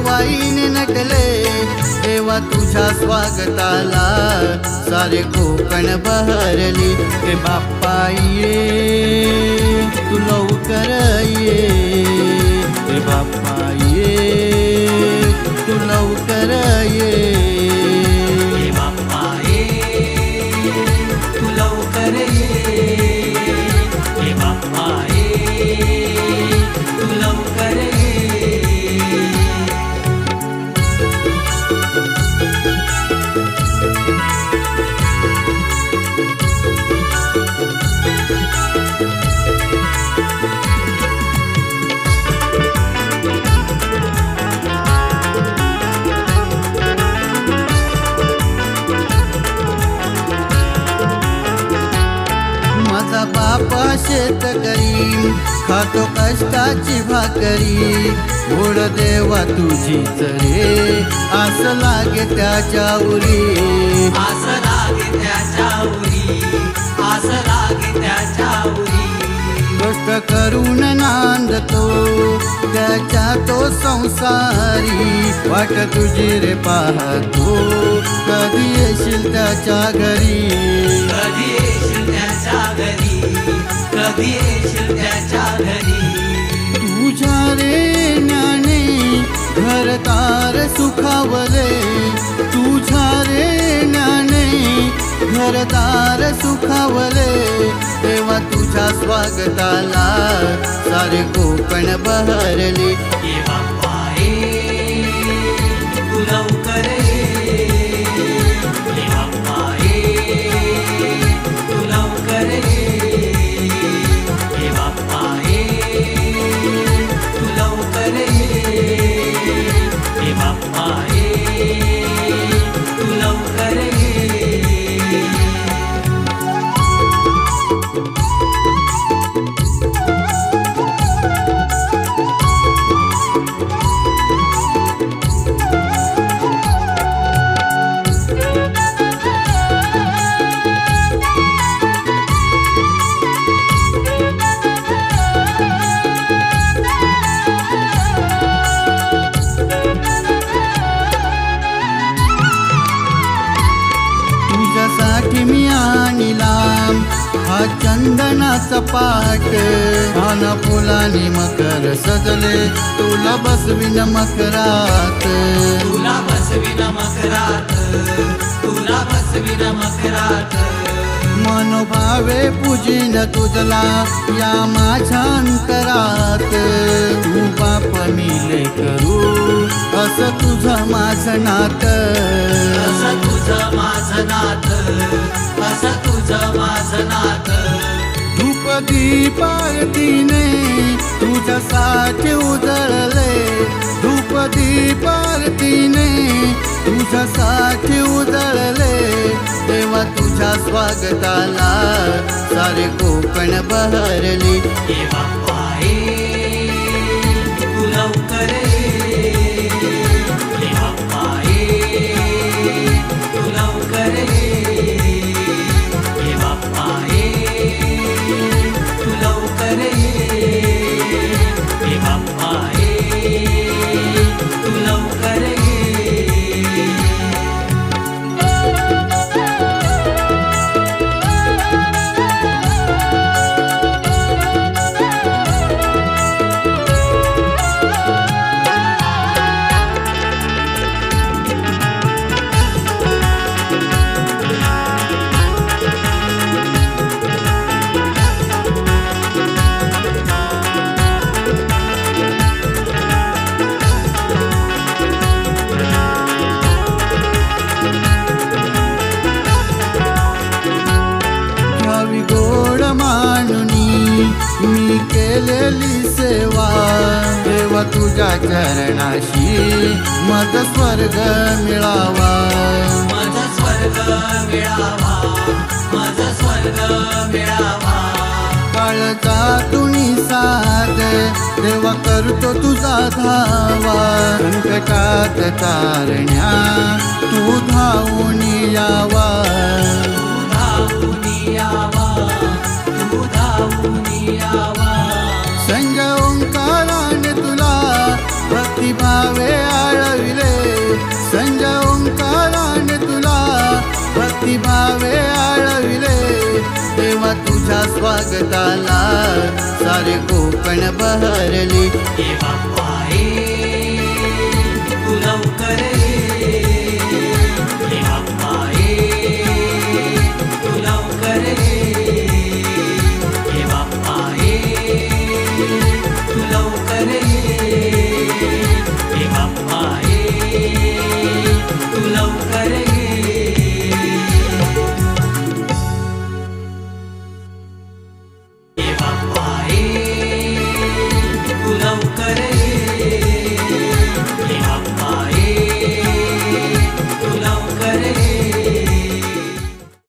वाईने नटले देवा तुझ्या स्वागताला सारे कोकण बहरली। हे बाप्पा ये तू लवकर ये, हे बाप्पा ये तू लवकर ये, हे बाप्पा ये तू लवकर ये, हे बाप्पा ये तू लवकर ये। माझा बापा शेतकरी खातो कष्टाची भाकरी, गोड देवा तुझीच रे आस लागे त्याच्या उरी, आस लागे त्याच्या उरी, आस लागे त्याच्या उरी। कष्ट करून नांदतो त्याच्या तो संसारी, वाट तुझी रे पाहतो कधी येशील त्याच्या घरी, कधी येशील त्याच्या घरी, कधी येशील त्याच्या घरी। तुझ्या रे ज्ञाने घरदार सुखावले, तुझ्या रे ज्ञाने घरदार सुखावले, तेव्हा तुझ्या स्वागताला सारे कोकण बहरली। हे बाप्पा ये तू लवकर ये, हे बाप्पा ये तू लवकर ये, हे बाप्पा ये तू लवकर ये, हे बाप्पा ये तू लवकर ये। तुझ्यासाठी मी आणला हा चंदनाचा पाट, पान फुलानी मकर सजले तुला बसविन मकरात, तुला बसविन मकरात, तुला बसविन मकरात। मनोभावे पूजिन तुझला या माझ्या अंतरात, तू बाप मी लेकरू असं तुझं माझं नातं, असं तुझं माझं नातं, असं तुझं माझं नातं। धूप दीप आरतीने तुझ्यासाठी उजळले, धूप दीप आरतीने तुझ्यासाठी उजळले, देवा तुझ्या स्वागताला सारे कोकण बहरली। हे बाप्पा ये तू लवकर ये, हे बाप्पा ये तू लवकर ये, हे बाप्पा ये तू लवकर ये, हे बाप्पा ये तू लवकर ये। मी केलेली सेवा, देवा तुझ्या चरणाशी माझा स्वर्ग मिळावा, माझा स्वर्ग मिळावा, माझा स्वर्ग मिळावा। काळजा तुनी साथ देवा करतो तुझा धावा, संकटात तारण्या तू धावून यावा, तू धावून यावा, तू धावून यावा। संजय ओंकाराने तुला भक्तिभावे आळ स्वागताला सारे कोकण बहरली. ये बाप्पा